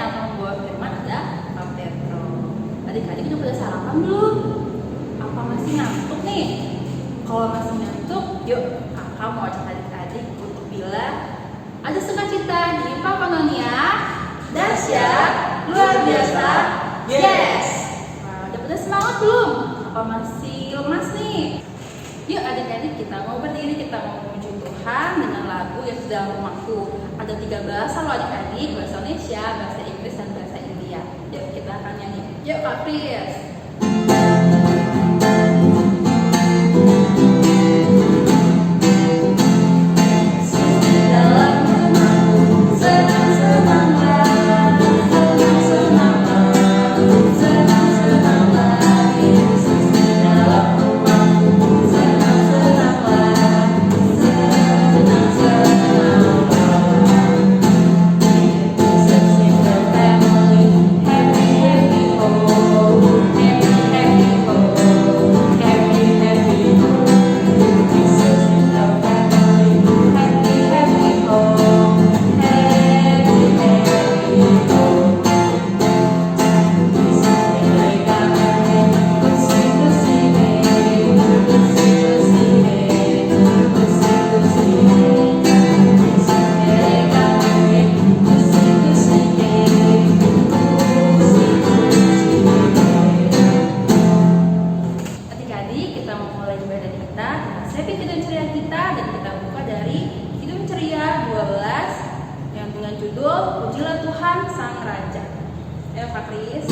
yang akan membawa firman ada Kak Petro. Adik-adik udah pada sarapan belum? Apa masih ngantuk nih? Kalau masih ngantuk, yuk kakak mau ajak adik-adik untuk bila ada sukacita di Papanonia dahsyat, luar biasa, yes! Nah, udah pada semangat belum? Apa masih lemas nih? Yuk adik-adik kita mau berdiri, kita mau memuji Tuhan dengan lagu yang sudah rumahku. Ada 3 bahasa loh adik-adik, bahasa Indonesia, bahasa Inggris, dan bahasa India. Yuk kita akan nyanyi. Yuk Kak Kris. Pujilah Tuhan Sang Raja. Ayo Kak Kris.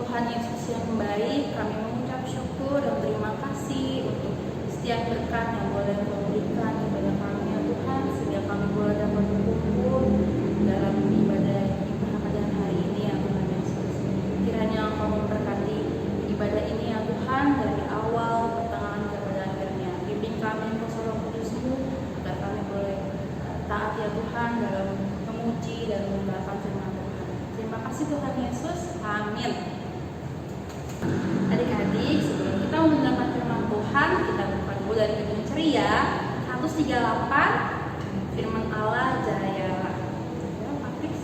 Tuhan Yesus yang baik, kami mengucap syukur dan terima kasih untuk setiap berkat yang boleh Engkau berikan kepada kami ya Tuhan, sehingga kami boleh dapat berkumpul dalam ibadah pada hari ini ya Tuhan Yesus. Kiranya Engkau memberkati ibadah ini ya Tuhan, dari awal, pertengahan, kepada akhirnya. Bimbing kami Engkau Roh Kudus-Mu, agar kami boleh taat ya Tuhan dalam memuji dan mendengarkan firman Tuhan. Terima kasih Tuhan Yesus. Amin. Adik-adik, sebelum kita mendengarkan firman Tuhan, kita buka dulu dari Kidung Ceria 138, firman Allah Jayalah. Ya, Kak Kris.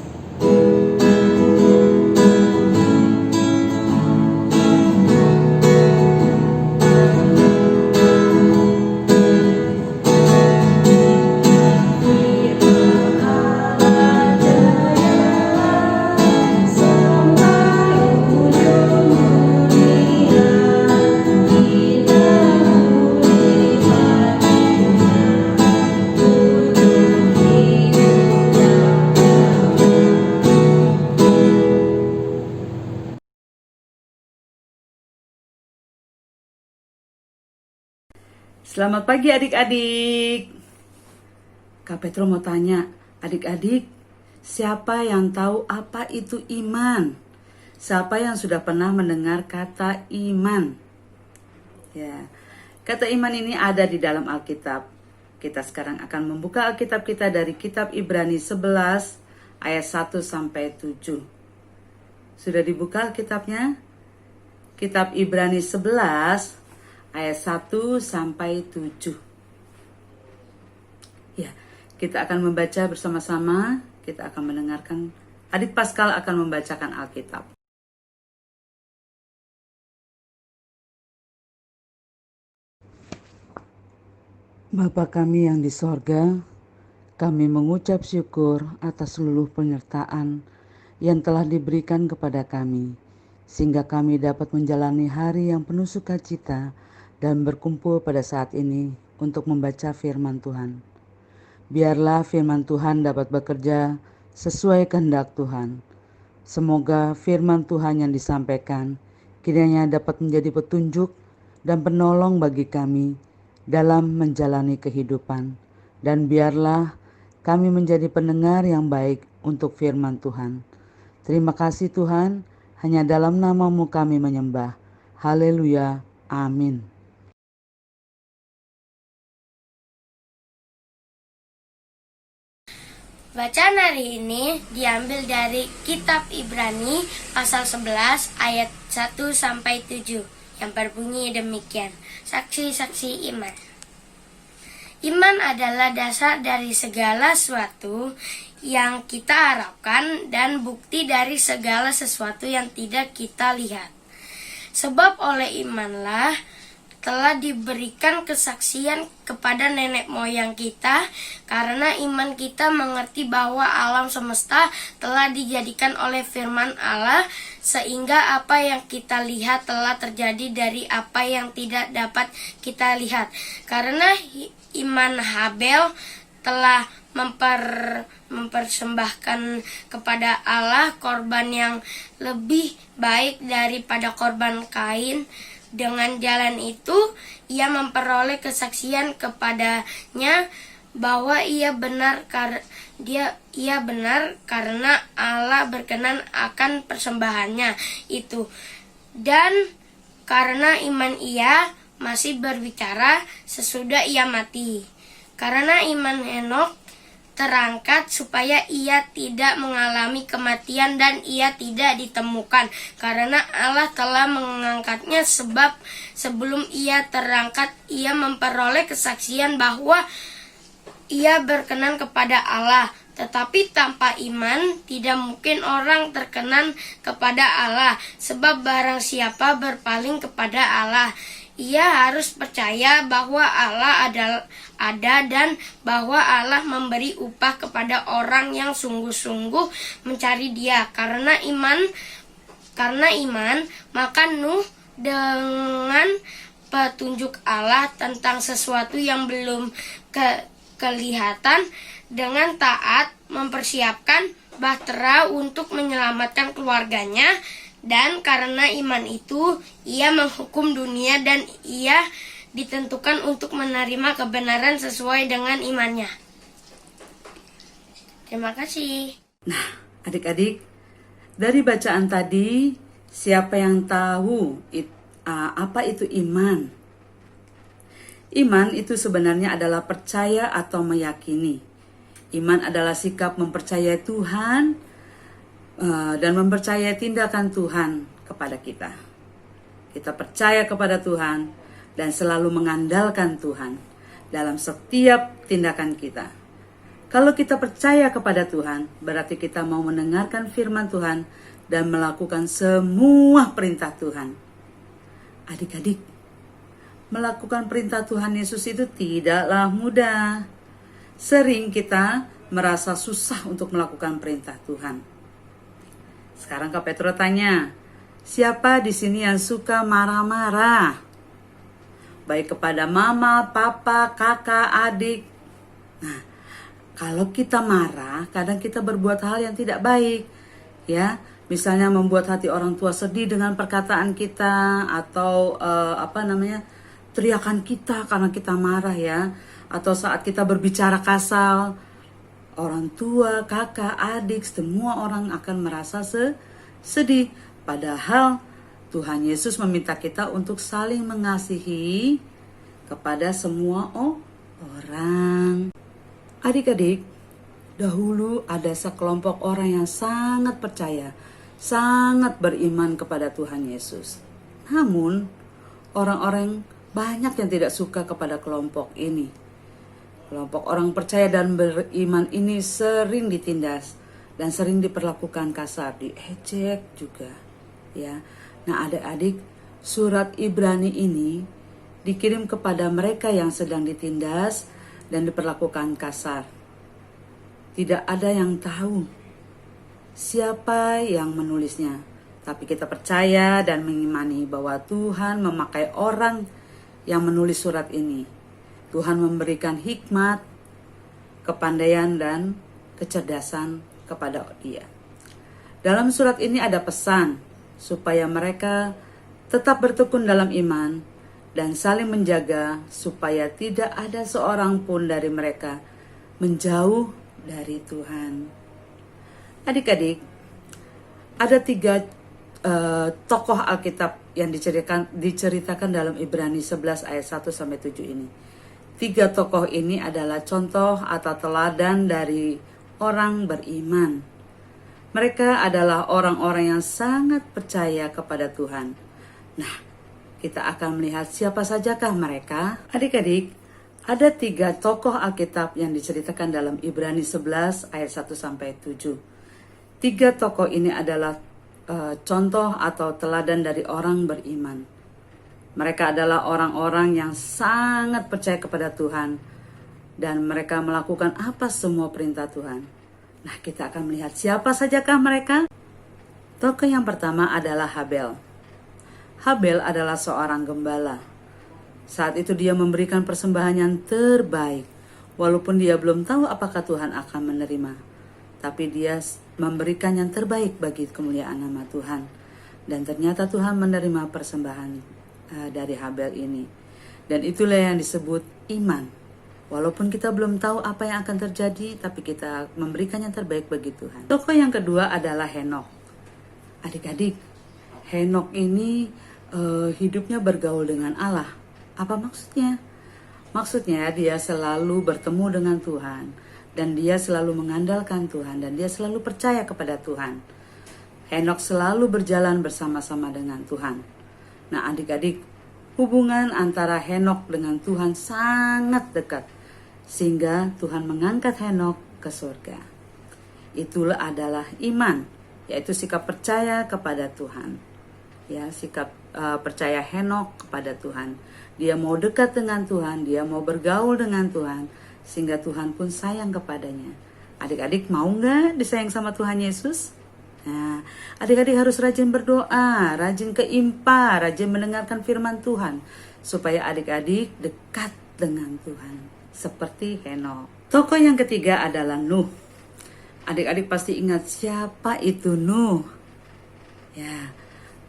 Selamat pagi adik-adik. Kak Petro mau tanya, adik-adik, siapa yang tahu apa itu iman? Siapa yang sudah pernah mendengar kata iman? Ya, kata iman ini ada di dalam Alkitab. Kita sekarang akan membuka Alkitab kita dari kitab Ibrani 11 ayat 1 sampai 7. Sudah dibuka Alkitabnya? Kitab Ibrani 11 ayat 1 sampai 7. Ya, kita akan membaca bersama-sama, kita akan mendengarkan. Adik Paskal akan membacakan Alkitab. Bapa kami yang di sorga, kami mengucap syukur atas seluruh penyertaan yang telah diberikan kepada kami, sehingga kami dapat menjalani hari yang penuh sukacita dan berkumpul pada saat ini untuk membaca firman Tuhan. Biarlah firman Tuhan dapat bekerja sesuai kehendak Tuhan. Semoga firman Tuhan yang disampaikan kiranya dapat menjadi petunjuk dan penolong bagi kami dalam menjalani kehidupan. Dan biarlah kami menjadi pendengar yang baik untuk firman Tuhan. Terima kasih Tuhan, hanya dalam nama-Mu kami menyembah. Haleluya, amin. Bacaan hari ini diambil dari Kitab Ibrani pasal 11 ayat 1-7 yang berbunyi demikian. Saksi-saksi iman. Iman adalah dasar dari segala sesuatu yang kita harapkan dan bukti dari segala sesuatu yang tidak kita lihat. Sebab oleh imanlah telah diberikan kesaksian kepada nenek moyang kita, karena iman kita mengerti bahwa alam semesta telah dijadikan oleh firman Allah, sehingga apa yang kita lihat telah terjadi dari apa yang tidak dapat kita lihat. Karena iman Habel telah mempersembahkan kepada Allah korban yang lebih baik daripada korban Kain. Dengan jalan itu, ia memperoleh kesaksian kepadanya bahwa ia benar karena Allah berkenan akan persembahannya itu. Dan karena iman ia masih berbicara sesudah ia mati. Karena iman Henokh terangkat supaya ia tidak mengalami kematian dan ia tidak ditemukan, karena Allah telah mengangkatnya, sebab sebelum ia terangkat ia memperoleh kesaksian bahwa ia berkenan kepada Allah. Tetapi tanpa iman tidak mungkin orang terkenan kepada Allah, sebab barang siapa berpaling kepada Allah, ia harus percaya bahwa Allah ada dan bahwa Allah memberi upah kepada orang yang sungguh-sungguh mencari Dia. Karena iman, maka Nuh dengan petunjuk Allah tentang sesuatu yang belum kelihatan, dengan taat mempersiapkan bahtera untuk menyelamatkan keluarganya. Dan karena iman itu, ia menghukum dunia dan ia ditentukan untuk menerima kebenaran sesuai dengan imannya. Terima kasih. Nah, adik-adik, dari bacaan tadi, siapa yang tahu apa itu iman? Iman itu sebenarnya adalah percaya atau meyakini. Iman adalah sikap mempercayai Tuhan dan mempercayai tindakan Tuhan kepada kita. Kita percaya kepada Tuhan dan selalu mengandalkan Tuhan dalam setiap tindakan kita. Kalau kita percaya kepada Tuhan, berarti kita mau mendengarkan firman Tuhan dan melakukan semua perintah Tuhan. Adik-adik, melakukan perintah Tuhan Yesus itu tidaklah mudah. Sering kita merasa susah untuk melakukan perintah Tuhan. Sekarang Kak Petro tanya, siapa di sini yang suka marah-marah? Baik kepada mama, papa, kakak, adik. Nah, kalau kita marah, kadang kita berbuat hal yang tidak baik. Ya, misalnya membuat hati orang tua sedih dengan perkataan kita, atau teriakan kita karena kita marah ya. Atau saat kita berbicara kasar, orang tua, kakak, adik, semua orang akan merasa sedih. Padahal Tuhan Yesus meminta kita untuk saling mengasihi kepada semua orang. Adik-adik, dahulu ada sekelompok orang yang sangat percaya, sangat beriman kepada Tuhan Yesus. Namun, orang-orang banyak yang tidak suka kepada kelompok ini. Kelompok orang percaya dan beriman ini sering ditindas dan sering diperlakukan kasar, diejek juga. Ya, nah adik-adik, surat Ibrani ini dikirim kepada mereka yang sedang ditindas dan diperlakukan kasar. Tidak ada yang tahu siapa yang menulisnya, tapi kita percaya dan mengimani bahwa Tuhan memakai orang yang menulis surat ini. Tuhan memberikan hikmat, kepandaian, dan kecerdasan kepada Dia. Dalam surat ini ada pesan supaya mereka tetap bertekun dalam iman dan saling menjaga supaya tidak ada seorang pun dari mereka menjauh dari Tuhan. Adik-adik, ada 3 tokoh Alkitab yang diceritakan dalam Ibrani 11 ayat 1 sampai 7 ini. 3 tokoh ini adalah contoh atau teladan dari orang beriman. Mereka adalah orang-orang yang sangat percaya kepada Tuhan. Nah, kita akan melihat siapa sajakah mereka. Adik-adik, ada 3 tokoh Alkitab yang diceritakan dalam Ibrani 11 ayat 1 sampai 7. 3 tokoh ini adalah contoh atau teladan dari orang beriman. Mereka adalah orang-orang yang sangat percaya kepada Tuhan dan mereka melakukan apa semua perintah Tuhan. Nah, kita akan melihat siapa sajakah mereka. Tokoh yang pertama adalah Habel. Habel adalah seorang gembala. Saat itu dia memberikan persembahan yang terbaik, walaupun dia belum tahu apakah Tuhan akan menerima. Tapi dia memberikan yang terbaik bagi kemuliaan nama Tuhan. Dan ternyata Tuhan menerima persembahan dari Habel ini. Dan itulah yang disebut iman. Walaupun kita belum tahu apa yang akan terjadi, tapi kita memberikan yang terbaik bagi Tuhan. Tokoh yang kedua adalah Henokh. Adik-adik, Henokh ini hidupnya bergaul dengan Allah. Apa maksudnya? Maksudnya dia selalu bertemu dengan Tuhan. Dan dia selalu mengandalkan Tuhan. Dan dia selalu percaya kepada Tuhan. Henokh selalu berjalan bersama-sama dengan Tuhan. Nah, adik-adik, hubungan antara Henokh dengan Tuhan sangat dekat. Sehingga Tuhan mengangkat Henokh ke surga. Itulah adalah iman, yaitu sikap percaya kepada Tuhan. Ya, sikap percaya Henokh kepada Tuhan. Dia mau dekat dengan Tuhan, dia mau bergaul dengan Tuhan, sehingga Tuhan pun sayang kepadanya. Adik-adik mau nggak disayang sama Tuhan Yesus? Nah, adik-adik harus rajin berdoa, rajin keimpa, rajin mendengarkan firman Tuhan, supaya adik-adik dekat dengan Tuhan. Seperti Henokh. Tokoh yang ketiga adalah Nuh. Adik-adik pasti ingat siapa itu Nuh. Ya,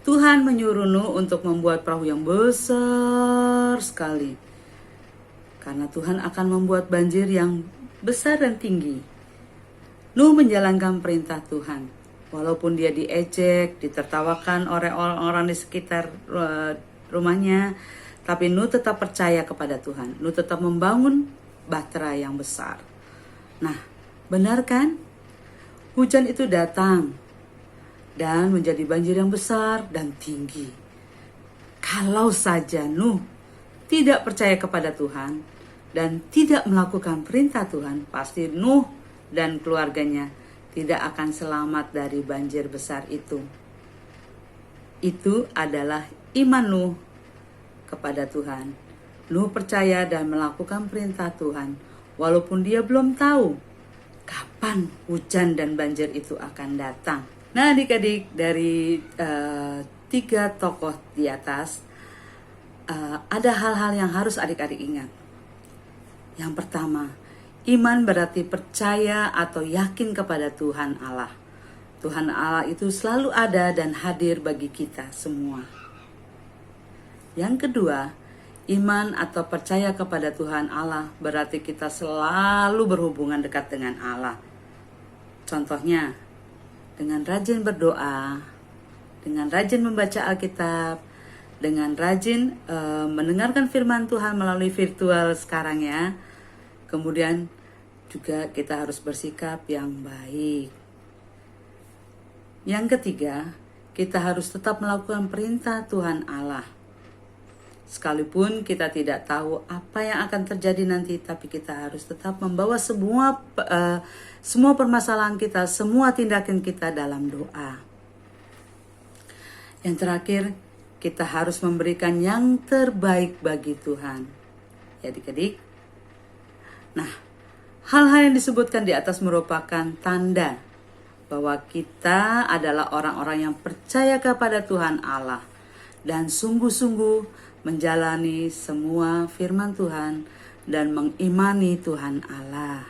Tuhan menyuruh Nuh untuk membuat perahu yang besar sekali. Karena Tuhan akan membuat banjir yang besar dan tinggi. Nuh menjalankan perintah Tuhan. Walaupun dia diejek, ditertawakan oleh orang-orang di sekitar rumahnya, tapi Nuh tetap percaya kepada Tuhan. Nuh tetap membangun bahtera yang besar. Nah, benar kan? Hujan itu datang dan menjadi banjir yang besar dan tinggi. Kalau saja Nuh tidak percaya kepada Tuhan dan tidak melakukan perintah Tuhan, pasti Nuh dan keluarganya tidak akan selamat dari banjir besar itu. Itu adalah iman Nuh kepada Tuhan. Nuh percaya dan melakukan perintah Tuhan, walaupun dia belum tahu kapan hujan dan banjir itu akan datang. Nah, adik-adik, dari 3 tokoh di atas, ada hal-hal yang harus adik-adik ingat. Yang pertama, iman berarti percaya atau yakin kepada Tuhan Allah. Tuhan Allah itu selalu ada dan hadir bagi kita semua. Yang kedua, iman atau percaya kepada Tuhan Allah berarti kita selalu berhubungan dekat dengan Allah. Contohnya, dengan rajin berdoa, dengan rajin membaca Alkitab, dengan rajin mendengarkan firman Tuhan melalui virtual sekarang ya. Kemudian juga kita harus bersikap yang baik. Yang ketiga, kita harus tetap melakukan perintah Tuhan Allah. Sekalipun kita tidak tahu apa yang akan terjadi nanti, tapi kita harus tetap membawa semua permasalahan kita, semua tindakan kita dalam doa. Yang terakhir, kita harus memberikan yang terbaik bagi Tuhan. Ya, adik-adik. Nah, hal-hal yang disebutkan di atas merupakan tanda bahwa kita adalah orang-orang yang percaya kepada Tuhan Allah dan sungguh-sungguh menjalani semua firman Tuhan dan mengimani Tuhan Allah.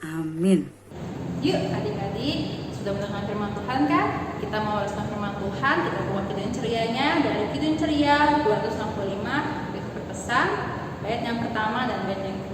Amin. Yuk adik-adik, sudah mendengar firman Tuhan kan? Kita mau mewariskan firman Tuhan, kita buat Kidung Cerianya dari Kidung Ceria 265, itu berpesan, bait yang pertama dan bait yang kedua.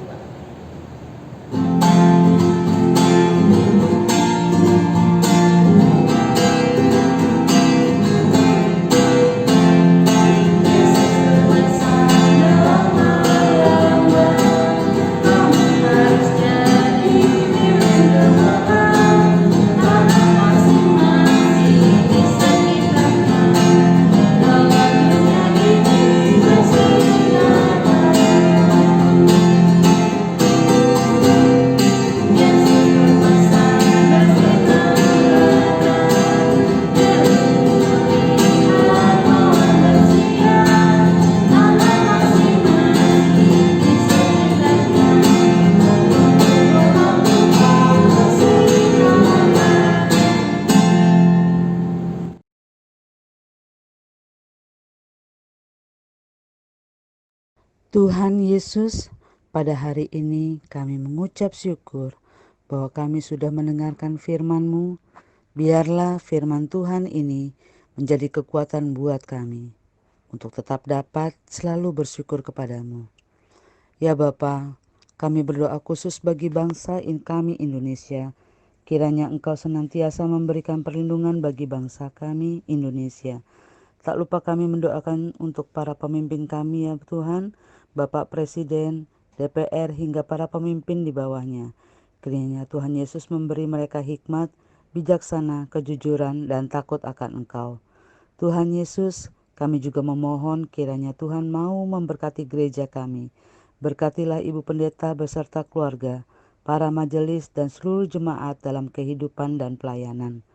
Tuhan Yesus, pada hari ini kami mengucap syukur bahwa kami sudah mendengarkan firman-Mu. Biarlah firman Tuhan ini menjadi kekuatan buat kami untuk tetap dapat selalu bersyukur kepadamu. Ya Bapa, kami berdoa khusus bagi bangsa kami Indonesia. Kiranya Engkau senantiasa memberikan perlindungan bagi bangsa kami Indonesia. Tak lupa kami mendoakan untuk para pemimpin kami ya Tuhan, Bapak Presiden, DPR hingga para pemimpin di bawahnya. Kiranya Tuhan Yesus memberi mereka hikmat, bijaksana, kejujuran, dan takut akan Engkau. Tuhan Yesus, kami juga memohon kiranya Tuhan mau memberkati gereja kami. Berkatilah Ibu Pendeta beserta keluarga, para majelis dan seluruh jemaat dalam kehidupan dan pelayanan.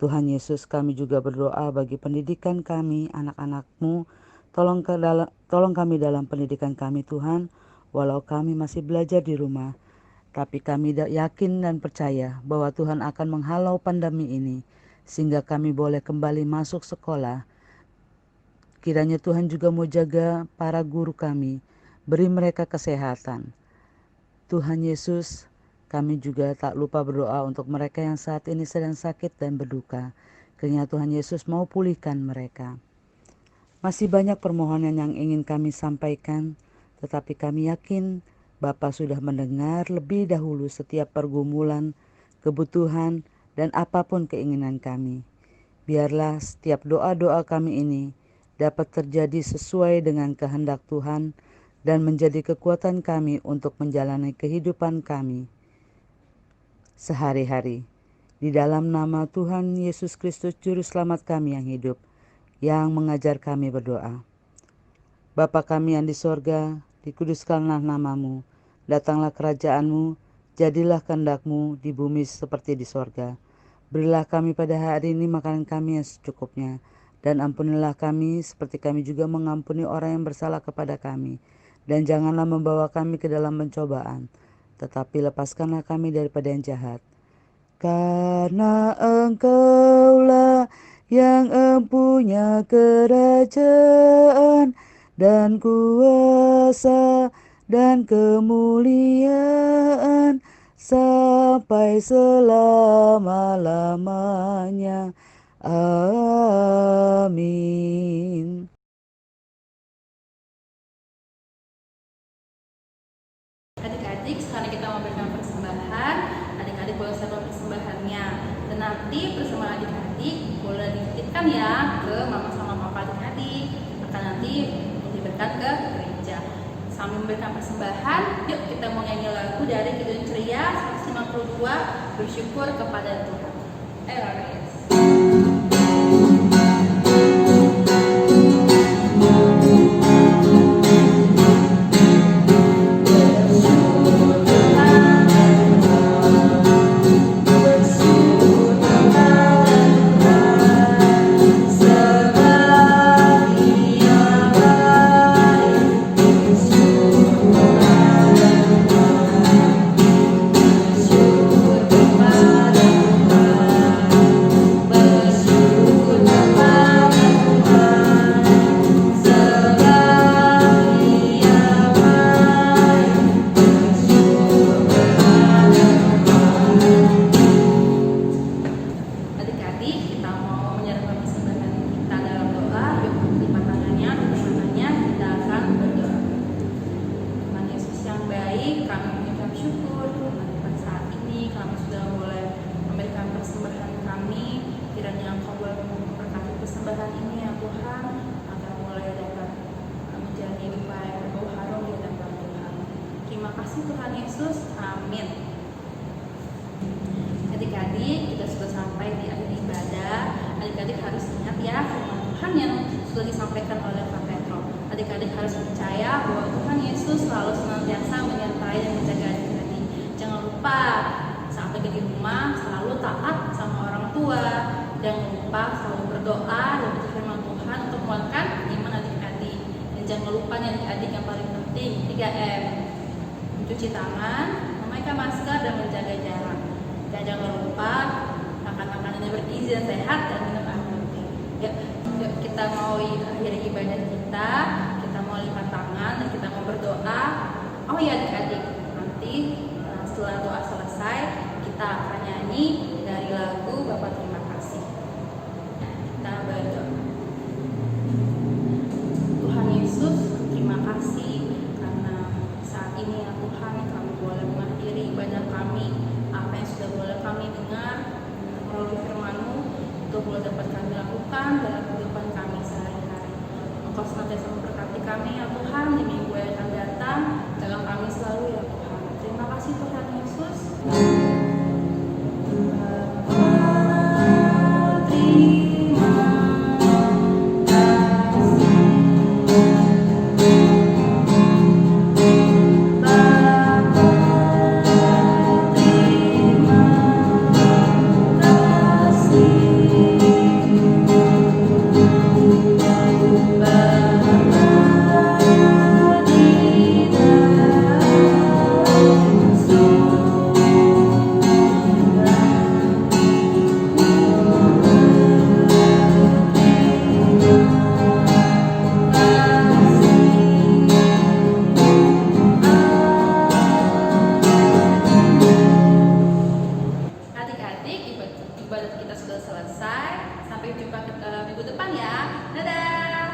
Tuhan Yesus, kami juga berdoa bagi pendidikan kami, anak-anak-Mu. Tolong kami dalam pendidikan kami Tuhan, walau kami masih belajar di rumah. Tapi kami yakin dan percaya bahwa Tuhan akan menghalau pandemi ini, sehingga kami boleh kembali masuk sekolah. Kiranya Tuhan juga mau jaga para guru kami, beri mereka kesehatan. Tuhan Yesus, kami juga tak lupa berdoa untuk mereka yang saat ini sedang sakit dan berduka. Kiranya Tuhan Yesus mau pulihkan mereka. Masih banyak permohonan yang ingin kami sampaikan, tetapi kami yakin Bapa sudah mendengar lebih dahulu setiap pergumulan, kebutuhan, dan apapun keinginan kami. Biarlah setiap doa-doa kami ini dapat terjadi sesuai dengan kehendak Tuhan dan menjadi kekuatan kami untuk menjalani kehidupan kami sehari-hari. Di dalam nama Tuhan Yesus Kristus Juru Selamat kami yang hidup, yang mengajar kami berdoa. Bapa kami yang di sorga, dikuduskanlah namamu, datanglah kerajaan-Mu, jadilah kehendak-Mu di bumi seperti di sorga. Berilah kami pada hari ini makanan kami yang secukupnya, dan ampunilah kami seperti kami juga mengampuni orang yang bersalah kepada kami. Dan janganlah membawa kami ke dalam pencobaan, tetapi lepaskanlah kami daripada yang jahat. Karena Engkaulah yang empunya kerajaan dan kuasa dan kemuliaan sampai selama-lamanya. Amin. Adik-adik, sekarang kita memberikan persembahan. Adik-adik boleh siapkan persembahannya. Dan nanti persembahan adik-adik boleh dititipkan ya ke mama sama papa adik-adik. Akan nanti diberikan ke gereja. Sambil memberikan persembahan, yuk kita mau nyanyi lagu dari Kidung Ceria 152, bersyukur kepada Tuhan. Ayo guys. Terima kasih Tuhan Yesus. Amin. Adik-adik, kita sudah sampai di akhir ibadah. Adik-adik harus ingat ya firman Tuhan yang sudah disampaikan oleh Pak Petro. Adik-adik harus percaya bahwa Tuhan Yesus selalu senantiasa menyertai dan menjaga adik-adik. Jangan lupa saat pergi di rumah selalu taat sama orang tua. Jangan lupa selalu berdoa dan baca firman Tuhan untuk menguatkan iman adik-adik. Dan jangan lupa nih adik-adik yang paling penting 3M. Mencuci tangan, memakai masker dan menjaga jarak. Dan jangan lupa makan makanan yang bergizi dan sehat dan minum air putih. Yuk kita mau akhiri ibadah kita mau lipat tangan dan kita mau berdoa. Oh ya adik-adik, nanti setelah doa selesai kita akan nyanyi dari lagu Bapa Terima Kasih. Kita berdoa. Tuhan Yesus, terima kasih karena saat ini ya Tuhan kami boleh mengakhiri ibadah kami. Apa yang sudah boleh kami dengar melalui firman-Mu itu boleh dapat kami lakukan dalam kehidupan kami sehari-hari. Engkau senantiasa memberkati kami ya Tuhan di minggu yang akan datang dalam kami selalu ya Tuhan. Terima kasih Tuhan Yesus. Ibadah kita sudah selesai. Sampai jumpa minggu depan ya. Dadah.